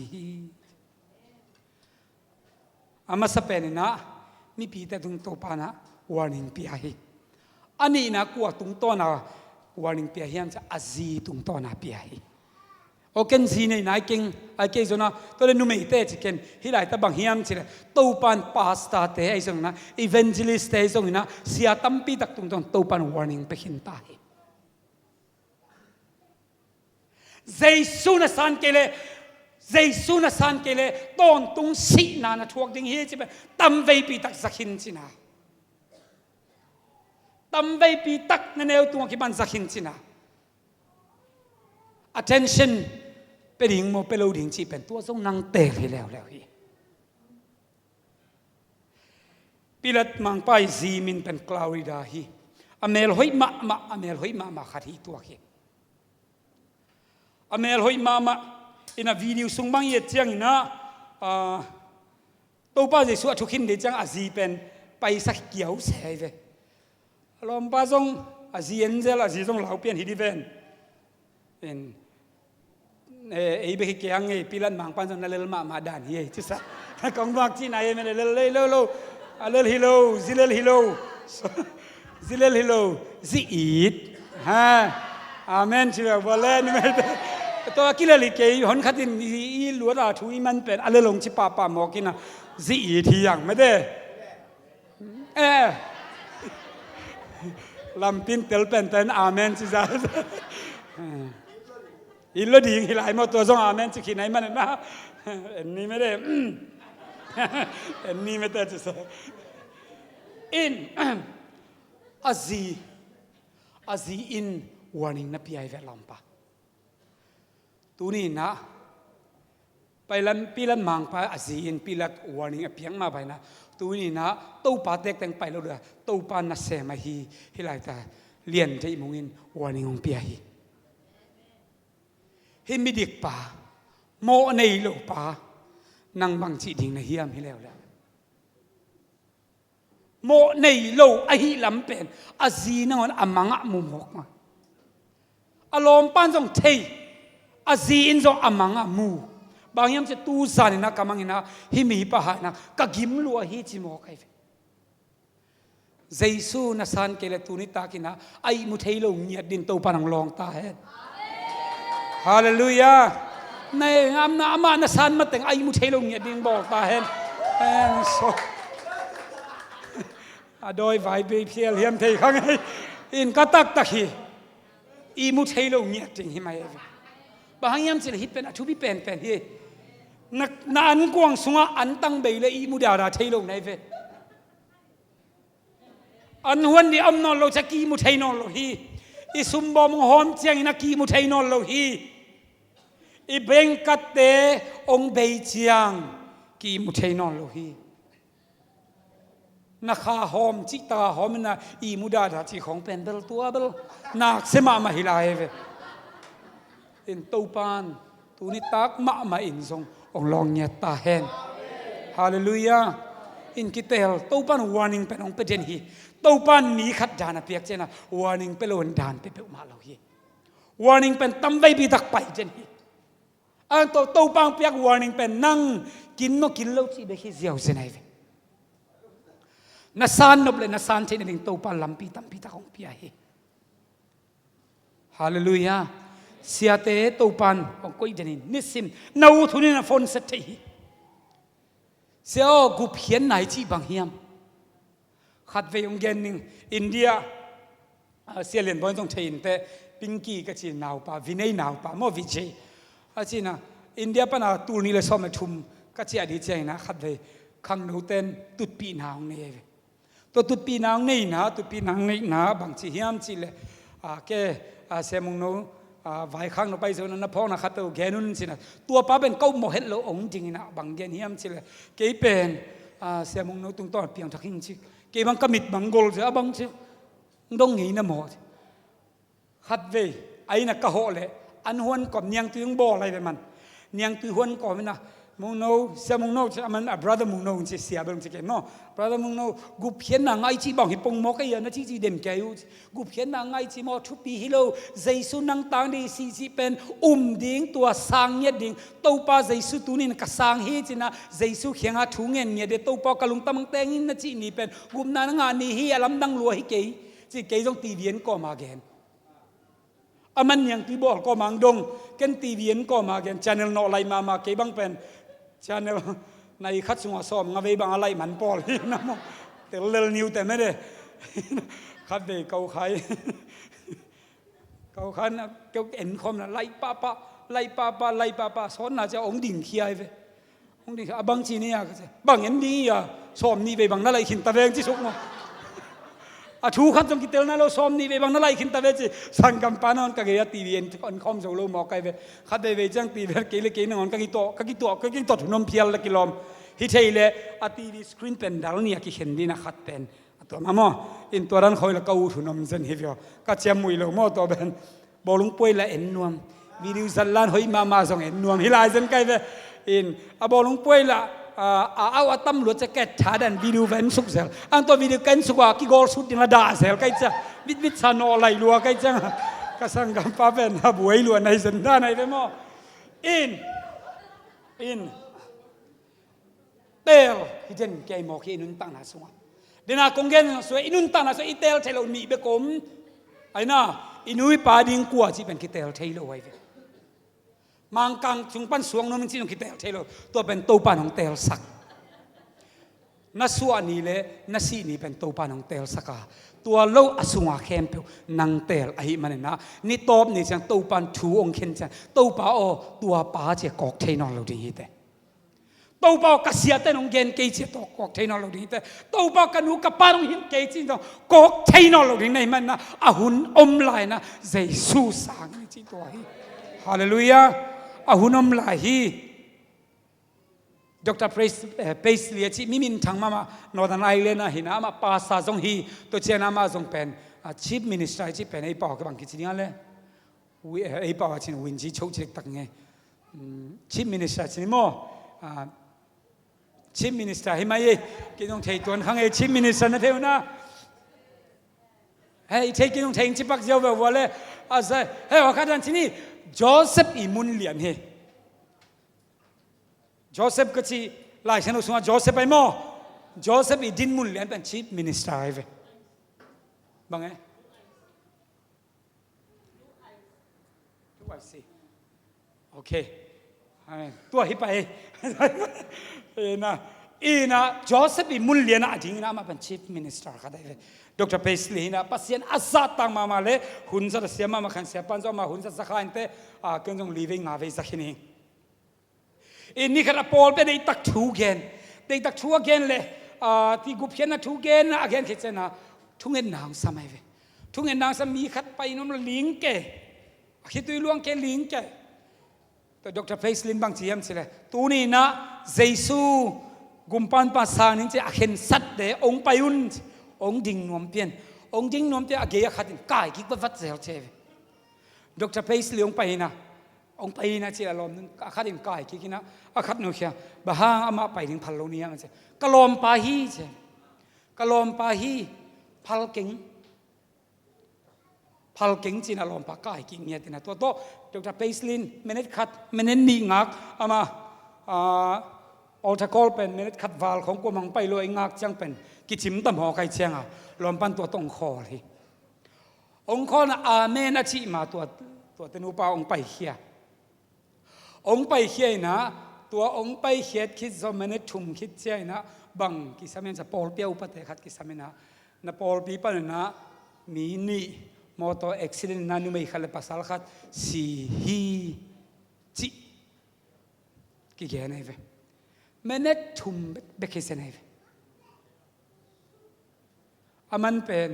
ama sapenina mi pi ta tung to pa na warning pi hi ani na kwa tung to na warning pi hiam cha azi tung to na pi hi o ken si nei nai king ai ke zona to le nu mei te chicken hi lai ta bang hiam chile to pan pasta te ai song na evangelist te song na sia tampi tak tung to pan warning pe hin ta hi jesu na san kele jesu na san kele ton tung Sihna na thuak ding hi chibe tam vei pi tak zakhin china tam vei pi tak na neu tung ki ban zakhin china attention pe ding mo pe lo ding chi pen tua song nang te hi leo hi pilat mang pai zi min pen cloudy da hi amel hoi ma amel hoi ma khat hi tua hi อเมลหอยมาอินะวิดีโอส่งบางเย็ดจังนะตัวป้าจะสวดทุกขินเดจังอาจีเป็นไปสักเกี่ยวเสยเวลมป้าจงอาจีเอ็นเจลอาจีจงเหล่าเปลี่ยนฮิดีเวนเป็นไอ้เบกเกียงไอ้พิลันบางปันจงนั่นเลยมาด่านเฮ้ยที่สักกองบักที่ไหนมันเลยเลยเลยเลยฮิโลซิเลฮิโลซิเลฮิโลซิอีดฮะอาเมนเชื่อว่าเล่นไม่ได้ตัวกิเลลิเกย์หอนขัดินอีหลวดาทุยมันเป็นอะไรลงชิปาหมอกินนะซิอีทีอย่างไม่ได้ลำพินเตลเป็นอาเมนสิจ้าอินโลดีฮิไลมาตัวจงอาเมนสิขีไหนมันนะอันนี้ไม่ได้อันนี้ไม่ได้จะอินอาซีอินwarning na piyai ve lampa tuni na pailan pilan mang pa azin pilat warning a piang ma baina tuni na to pa tek teng pai lo da to pa na se ma hi hilai ta lian thei mungin warning ong pia hi himidik pa mo nei lo pa nang bang chi ding na hiam hi lew la mo nei lo a hi lam pen azin ngon amanga mu mok maอารมณ์ปั้นจงเทอาซีอินจงอามังอามูบางยามจะตูซานินะกำมังนะฮิมีปะหานะกะกิมลัวฮิจิโมกไอเวเจซูนัสันเกลตูนิตากินะไอมุเทโลเงียดินโตปันังลองตาเฮฮาเลลูยาในงามนะอามานัสันมาแต่งไอมุเทโลเงียดินบอกตาเฮแอนโซโดยไวเบเพียเลียมเทขังไออินกะตักตะคีอีมุเทโลเงียจริงหิมายบางยามสิฮิตเป็นอธุบิเป็นเฮนักอันกวางสุงอันตั้งเบลอีมุดาราเทโลในเวอันวันนี้อมนอนโลจะกีมุเทนอนโลฮีอีสุมบอมหอมเจียงนักกีมุเทนอนโลฮีอีเบงกัตเตองเบยเจียงกีมุเทนอนโลฮีนักข้าหอมจิตาหอมนะอีมุดาราจีของเป็นเบลตัวเบลนักเสมาฮิลาเอเวอินตูปานตูนิตักมาอินทรงองลองเงียตาเฮนฮาเลลูยาอินกิเตลตูปานวานิงเป็นองเป็นฮีตูปานนี้ขัดจานะเปียกเจนะวานิงเป็นโลนดานเป็นมาเราฮีวานิงเป็นตั้มไว้บีตักไปเจนฮีอันตูปานเปียกวานิงเป็นนั่งกินโนกินเล่าที่เบคีเซียวเซนไอเวนัสานนบเลยนัสานเช่นนี้ตูปานลำปีตั้มปีตาของเปียฮีฮาเลลูยาเสียเตะตูปันของกุยเดนินนิสิมนาวุทุนินฟอนเสตีเสียกุเพียนไหนที่บางเฮียมขัดเวงเกนนิงอินเดียเสียเลียนบอลต้องเทียนแต่ปิงกี้ก็จีนาวป่าวินัยนาวป่าโมวิเจอาจีนะอินเดียปนาตูนี่เลยซ้อมมาทุ่มก็จีอดีตใจนะขัดเวขังนูเต้นตุดปีนาวเนี่ยตัวตุดปีนาวนี่นะตุดปีนาวนี่นะบางจีเฮียมจีเลยแกเสมุงโนไว้ข้างเราไปส่วนนั้นพ่อนะครับตัวแกนุ่นสินะตัวป้าเป็นเก้าโมเห็ดโลองจริงนะบางแกนี่ยมสิเลยเกยเป็นเสมุงโนตรงต้นเพียงทักหินสิเกยบางกมิดบางโกลสิบางสิต้องงี้นะหมดขัดเวไอ้นักกะโหเลยอันหวนก่อนยังตัวยังบ่อะไรเป็นมันยังตัวหวนก่อนมันนะมุงโนเสมุงโนมันbrother มุงโนจะเสียบางสิเกเนาะ brother มุงโนกูเพี้ยนนางไอจีบอกให้ปงมอกไอ้ยันนะที่จีเด่นแกอยู่กูเพี้ยนนางไอจีมอทุบปีฮิโลเจสุนังตังดีซีจีเป็นดิ่งตัวสางเงียดิ่งตัวป้าเจสุตัวนี้นักสางเฮจินะเจสุเขียงหาถุงเงินเนี่ยเด็ดตัวป้ากะลุงตะมังแตงอินนะจีนี่เป็นกุมนานงานนี่เฮียลำดังรัวให้เกยจีเกยต้องตีเวียนก็มาแกนมันยังที่บอกก็มังดงกันตีเวียนก็มาแกน channel นอไลมาเกยบังเป็นchannel ในคัดสงซ้อมงาเวบางอะไรมันปอลนะมั้งแต่เรื่องนิวแต่ไม่ได้คัดเด็กเกาไข่นะเกี่ยวเอ็นคอมนะไล่ป้าสอนน่าจะองดิ่งเคียไปองดิ่งบางทีนี่อะบางเอ็นนี่อะซ้อมนี่ไปบางนั่นอะไรขินตะเวงที่สุกมั้งทูขันจงกิเตลนั่นเราซ้อมนี่ไปบางนั่นอะไรขินตะเวงที่สังกัมปานอนก็เกียตีเวียนอันคอมโซโลหมอกไก่ไปคัดเวจังตีเวียนเกลี่ยนอนก็กิโตถุนมเพียลละกิลอมฮิตเฮเลอาทีวีสกรีนเป็นดาวนี่กิเห็นดีนะขัดเป็นตัวมาโมอินตัวนั้นคอยละกูถุนมเซนฮิฟิโอก็เชื่อมวยเลยโมตัวเป็นบอลลุงป่วยละเอ็นนวม วิดีโอสันลานหอยมาส่งเห็นนวมฮิลายเซนไกเวอินอบอลงป่วยละเอาตำรวจจะแก้ชาดันวิดีโอเว้นสุกเซลอันตัววิดีโอกันสุกว่ากิโกลสุดดินาดาเซลไกจะวิชานอไหลลัวไกจะกษังกัมปาเป็นบวยลัวในสันดานในเดโมอินเตลฮิเจนแกมอกอินุนตังนาสุงเดน่ากงเกนสวยอินุนตังนาสวยอิเตลเทลมีเบกมไอ้น่าอินุยปาดิงกัวที่เป็นกิเตลเทลไว้มังกังจุงปันสวงน้องมันจีนกิเตลเทลตัวเป็นตัวปานของเตลสักนัสวานี่เลยนัสีนี่เป็นตัวปานของเตลสักตัวโลอสุงอาเข้มเปียวนังเตลไอ้มันนะนี่ตบนี่จังตัวปานถูองเข็นจังตัวป้าโอตัวป้าเจ้ากอกเทนอลเราดีแต่ตัวป้ากษยาเตนองเกนเกจิตกอกเทนอลเราดีแต่ตัวป้ากันนูกับป้าองหินเกจิตกอกเทนอลเราดีในมันนะอาหุนอมลายนะเจสุสังนี่จิตัวฮีฮาเลลูยาอาหุนอมลายฮีดร.เพสเลียที่มิมินทางมานอร์ทไอแลนด์นะเห็นนะมาปาซาจงฮีตัวเจ้านามาจงเป็นชีฟมินิสเตอร์ที่เป็นไอ้ป่าวกับบังกิจเนี่ยเลยไอ้ป่าวที่วินจีโชว์จิตตังไงชีฟมินิสเตอร์ที่นี่โม่ชีฟมินิสเตอร์เห็นไหมกินตรงเทตัวข้างไอ้ชีฟมินิสเตอร์นั่นเท่านะเฮ้ยเทกินตรงเทงจิปักเจ้าแบบว่าเลยเฮ้ยว่าข้าดันที่นี่โจเซฟอิมุนเลียนเฮโจเซฟก็ที่หลายฉันรู้สึกว่าโจเซฟไปมั่วโจเซฟอีดินมุนเลียนเป็นชีฟมินิสเตอร์ไอ้เว้ยบังไงตัวไอ้สิโอเคตัวฮิปไปนะโจเซฟอีมุนเลียนอะจริงนะมาเป็นชีฟมินิสเตอร์ก็ได้เลยดร.เพสลีนะปัสยันอาซาตังมาเลยหุ่นจะเสียมาขันเสียปันจะมาหุ่นจะสักอันเตะเกินจง living งาเวสักนี้อินนี่ขณะพอลเป็นได้ตักทูเกนได้ตักทูเกนเลยที่กุบเพียนนะทูเกนนะเกนคิดเจนะทุ่งเงินนางสมัยเวทุ่งเงินนางสมีขัดไปน้องลิงเกคิดตัวล่วงเกลิงเกแต่ดร.เพสลินบางทีมสิเลยตัวนี้นะเยซูกุมปันภาษานี่จะเห็นสัตว์เดองไปอุ่นองดิ่งนวมเปียนองดิ่งนวมเปียนเกียขัดกายคิดว่าวัดเซลเชฟดร.เพสลิองไปนะองไปนะที่อารมณ์นั้นขัดอินกายคิดนะขัดหนูเขียบะฮางอามาไปถึงพัลโลเนียมันเช่กะลอมปาฮีเช่กะลอมปาฮีพัลเก่งจีนอารมณ์ปากายกิ่งเนี่ยที่นะตัวโตดร.เพสลินเมเนตขัดเมเนตนีงักอามาออลทากอลเป็นเมเนตขัดวาลของกูมังไปลอยงักจังเป็นกิจิมตั้มหอไก่เชียงอ่ะลอมปันตัวตรงคอเลยองคอนะอาเมนอชิมาตัวเตนูปาองไปเขียองไปเขียนะตัวองไปเขียคิดจะเมเนตทุ่มคิดเชียนะบังกิสามินจะปอลเปียวปะเตะขัดกิสามินะนะปอลปีปะนะมีนี่มอเตอร์อุบิเหตุนั้นนุ่มอีกขลับภาษาขัดสีฮีจิกิเกนไอ้เว้เมเนตทุ่มเบกเกสไอ้เว้อามันเป็น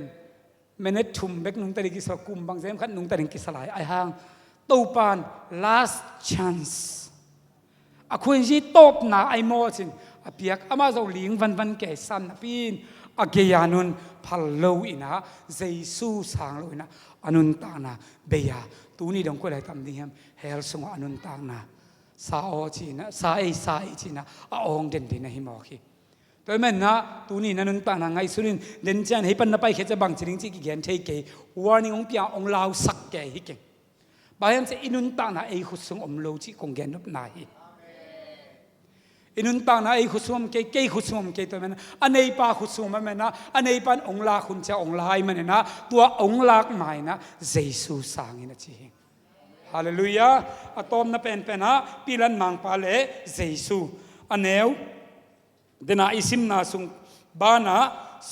เมเนตทุ่มเบกนุ่งตะลิกิสกุมบางเซมขัดนุ่งตะลิกิสลายไอ้ห่างตูปาน last chance อาคุณจีตบหน้าไอ้โมจินอาเปียกอามาจะลิงวันแก่สันปีนอาเกียนุนพัลโลอินะเจสุสางโลอินะอนุนตานะเบียตูนี่ดงก็ได้ทำดีครับเฮลสงอนุนตานะซาโอจีนะซาเอจีนะอาองเด่นนะฮิมอคีตัวแม่นะตูนี่นันุนตานะไงสุรินเด่นจันให้ปันนับไปเขจะบังจริงๆที่เขียนเทเกวาร์นิ่งองเปียองลาวสักแก่ฮิเก่งบางอย่างจะอินุนตานะไอ้ขุดสงอมโลจิคงเกนนบนายอินุนตานะไอ้ขุดสงอมเกย์ขุดสงอมเกย์ตัวมันอันไหนปาขุดสงอมมันนะอันไหนปันองลาคุณจะองลายมันนะตัวองลากใหม่นะเยซูสางอินะจีฮาเลลูยาอะตอมนะเป็นนะปีลันมังปาเลเยซูอันเนวเดน่าอิซิมนาสุงบ้านะ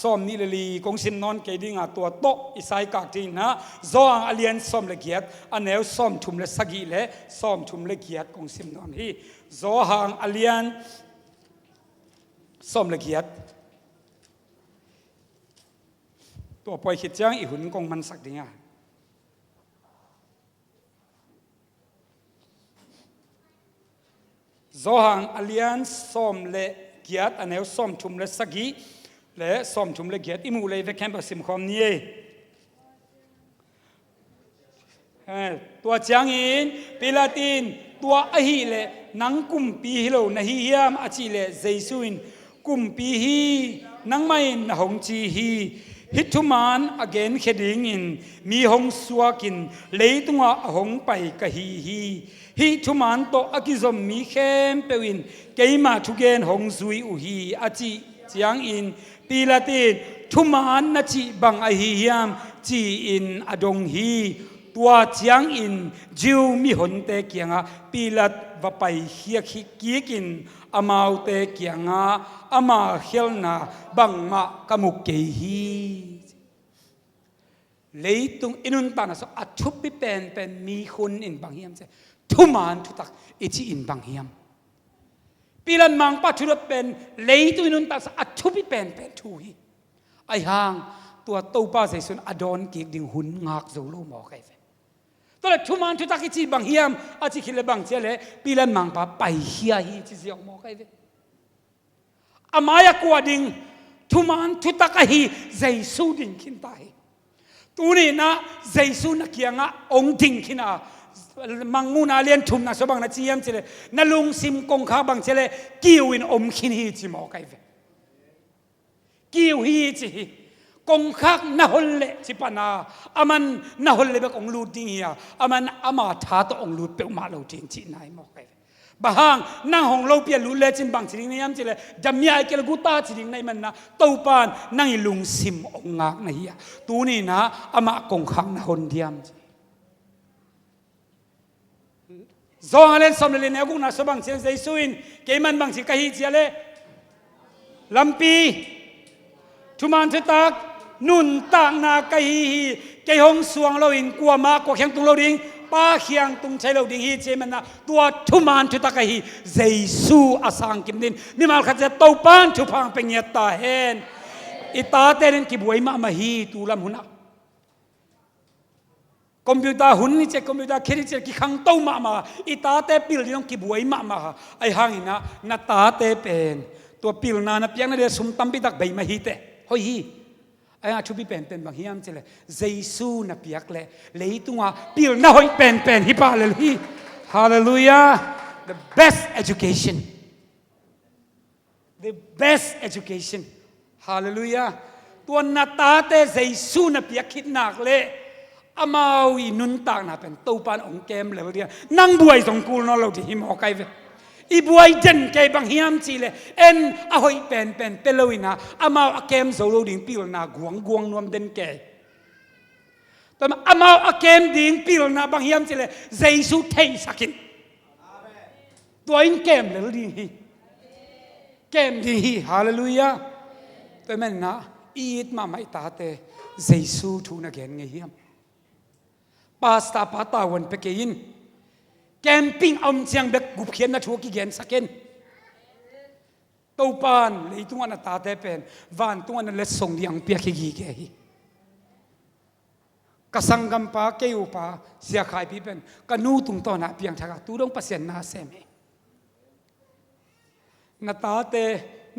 ซ้อมนี่เลยกงซิมนอนเกดิ้งตัวโตอิสัยกากทีนะจออังอเลียนซ้อมเลกียดอันเนวซ้อมทุ่มเลสกีเลซ้อมทุ่มเลกียดกงซิมนอนฮีจออังอเลียนซ้อมเลกียดตัวปล่อยขิดจังอีหุ่นกงมันสักดิ้งจออังอเลียนซ้อมเลกียดอันเนวซ้อมทุ่มเลสกีและสมชุมเลเกียรติมูเลยไปแคมป์สิมคอมนี้ ตัวจางอินปิลาตินตัวอหิเลนังกุมปีฮิโลนะฮิยามอจิเลเจสุอินกุมปีฮีนังไม่นะหงจีฮีฮิทุมานอเกนเขดิงอินมีหงสวกินเลยตุงหงไปกะฮีฮิทุมานโตอกิซอมมีเข้มเปวินเกยมาทุเกนหงซุยอุฮีอจิจางอินปีลาตินทุมานนะจิบังอหิยามจีอินอดงฮีตัวเจียงอินจิวมีหนเตเกียงปีลัดว่าไปเฮียกี้กินอามาวเตเกียงอามาเฮลนาบังมากมุกเกฮีเลยตุงอินุนตานะสอัทุบไปเป็นมีคนอินบังเฮียมเสทุมานทุตักอิจิอินบังเฮียมปีลันมังปัจจุบันเป็นเลยตุงอินุนตาสอัทุบไปเป็นทุยไอห่างตัวโตป้าใส่ส่วนอดอนเกียกดิ่งหุ่นงักโซโลหมอไกเฟตัวละทุมันทุตักจีบังเฮียมอาจิคิเลบังเจเลปีลันมังป้าไปเฮียฮีจิเสียงหมอไกเฟอามายกวดิ่งทุมันทุตักฮีใจสู้ดิ่งขินตายตัวนี้นะใจสู้นักยังองดิ่งขินามังมูนาเลียนทุมนะสบังนะจียมเจเลนลุงซิมกงข้าบังเจเลกิวินอมขินฮีจิหมอไกเฟกิวฮีจิกงคักน่าหลเลจิปนาอามันน่าหลเลแบบองลูดดิ้งเฮียอามันอามาท้าตัวองลูดเปลมาเราจริงจีนายมอกไปบางนั่งห้องเราเปลี่ยนลูดเลจินบังจีนนี่ยามจีเลยจำมีไอเกลกูตาจีนในมันนะตัวปานนั่งลุงซิมองงักนะเฮียตัวนี้นะอามากงคักน่าหลเดียมจีซองอะไรสมเลนเนี่ยกูน่าสบังจีนใจสุอินเกมันบังจีกะฮีจีเลยลำปีทุมันทุตักนุนต่างนาไกฮีเกยงสวงเราอินกัวมากกว่าเขียงตุงเราดิงป้าเขียงตุงใช้เราดิงฮีเจมันนะตัวทุมันทุตักฮีเจสูอาสังกิมดินมีมาขัดจะโตปานทุพังเป็นเงียตาเห็นอิตาเตนกิบวยมาฮีตูลำหุนะคอมพิวเตอร์หุ่นนี่เจคอมพิวเตอร์เคริเจกิขังโตมาอิตาเตปิลนี่ต้องกิบวยมาไอหังนะนาตาเตเป็นตัวปิลนานะเพียงนั่นเดียสุมตัมปิตักใบมาฮีเตเฮ้ยไอ้อาชุบิเป็นบางอย่างเจเลยเจสูนับยักเลยเลยตัวปิลน่าหอยเป็นฮิปาเลลีฮาเลลูยา the best education ฮาเลลูยาตัวนาตาเตเจสูนับยักคิดหนักเลยอามาวินุนต่างน่ะเป็นตัวปานองเกมเลยเดียนั่งบวยสงกูนเราที่หิมอไกเวอีบวยเจนเกบังเฮียมจีเลยเอ็นอาหอยเป็นเปลวินะอามาอาเกมโซโลดิ่งปิลนากวงนวมเดนเกแต่อามาอาเกมดิ่งปิลนาบังเฮียมจีเลยเจสุเทสักินตัวอินเกมเลยดิ่งฮีเกมดิ่งฮีฮาเลลูยาแต่แม่นะอีดมาไม่ตาเตเจสุทูนักเก็นเงียมปาสตาปาตาวันเปกินแกมปิ้งอมเชียงเบกกุบเขียนนะชัวกี่เกนสักเกนตัวปานเลยตัวนั้นตาเตเป็นวันตัวนั้นเลส่งที่อังเปียกกี่เกยกสังกัมปาเกยุปาเสียขายพี่เป็นกันนูตุงตอนะเปียงทักตูดงปัสเซนนาเซมนาตาเต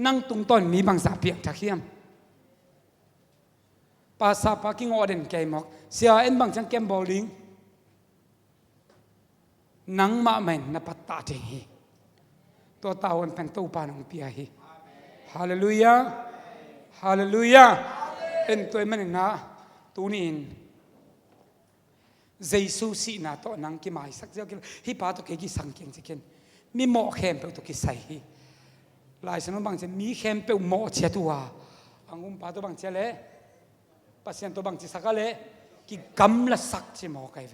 นั่งตุงตอนมีบางสาเปียงทักเขียมภาษาปากิงอเดนเกมอกเสียเอ็นบางจังเกมบอลลิงนังมาเมนนับตาเจฮีตัวตาวันเป็นตัวปานองเปียฮีฮาเลลูยาฮาเลลูยาเป็นตัวมันนะตัวนี้เจสุสีนาตัวนังกิมาสักเจ้ากิฮิปาตัวเกกิสังเกนสิเกนมีหมอเข้มเปตัวกิใส่ฮีลายสนบางเจมีเข้มเปหมอเชียตัวอังุมปาตัวบางเจเลปัสเซียนตัวบางเจสักเลกิกำละสักเจหมอไกเว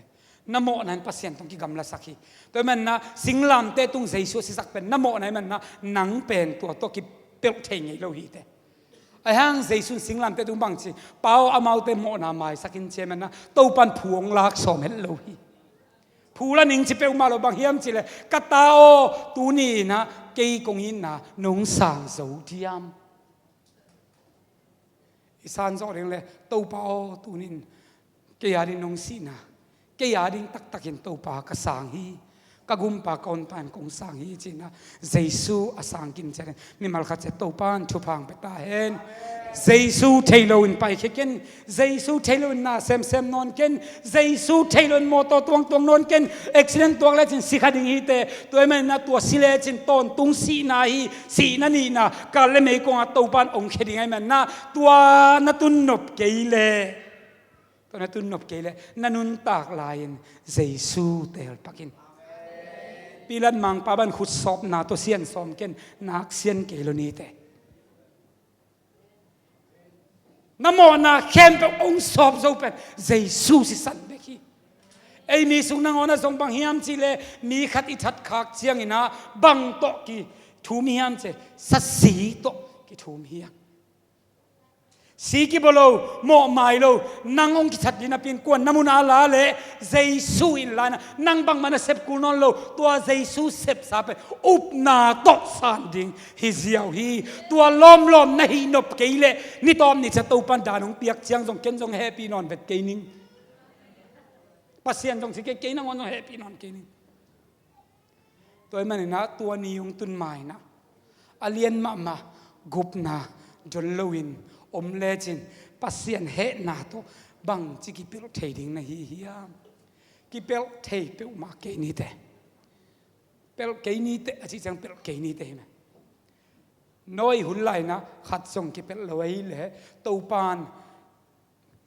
น้ำโมนั้นปัสเซียนต้องกิกำละสักฮีตัวมันนะสิงลามเตตุงเจสุสิสักเป็นน้ำโมนั้นมันนะหนังเป็นตัวกิเปลวเทงไงเราฮีเตไอ้ห้างเจสุสิงลามเตตุงบางทีเป้าอามาเตโมนาไม่สักินเชมันนะตัวปันพวงลักสมเห็นเราฮีผู้ละหนึ่งจะเปลวมาเราบางเฮียมจีเลยกตาโอตัวนี้นะเกยกงยินนะนงสางโซเดียมอีสานสอนเรื่องเลยตัวเป้าตัวนี้เกียร์ดินนงสีนะเกียร์ดินตักเห็นตัวปากระสังฮี kagum pa kaun pan kung sang hi china Jesu asang kin chen mi mal kha che to pan thu phang pe ta hen Jesu thailo in pai ken Jesu thailo na sem non ken Jesu thailo moto tuang non ken accident tuang le chin sikha ding hi te toy men na tua sile chin ton tung si na hi si na ni na ka le me ko to pan ong kheding ai men na tua na tun nop ke le to na tun nop ke le nanun tak lain Jesu tel pakin pilan mang paban khut sop na to sian som ken nak sian ke lo ni te namo na khem pe ong sop zo pen Jesu si san be ki ei mi sung nang ona song bang hiam chi le mi khat I that khak chiang ina bang to ki thu mi hiam che sa si to ki thu mi hiam si ki bolo mo mai lo nang ong ki that dina pin kwan namuna la le Jesu in la nang bang mana sep ku non lo tua Jesu sep sa pe up na to san ding hi ziaw hi tua lom na hi nop ke le ni tom ni cha to pan da nong piak chiang jong ken jong happy non vet ke ning pasien jong si ke nang on happy non ke ning toy man na tua ni yung tun mai na alien ma gup na jon lowin om legend pasien he na to bang chi ki pel thading na hi hiam ki pel thei pe ma ke ni te pel ke ni te achi chang pel ke ni te na noi hun lai na khat song ki pel loi le to pan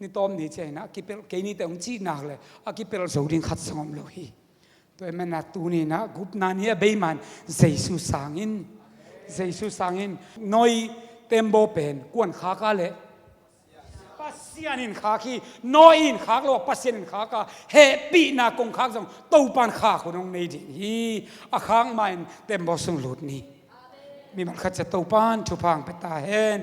ni tom ni che na ki pel ke ni te ong chi nak le a ki pel zo ding khat song lo hi to men na tu ni na gup na ni be man Jesu sangin noi tembo pen kwan kha ka le pasian in kha ki no in kha lo pasian in kha ka happy na kong kha jong to pan kha khonong nei di hi a khang main tembo sung lut ni mi mal kha cha to pan thu phang pe ta hen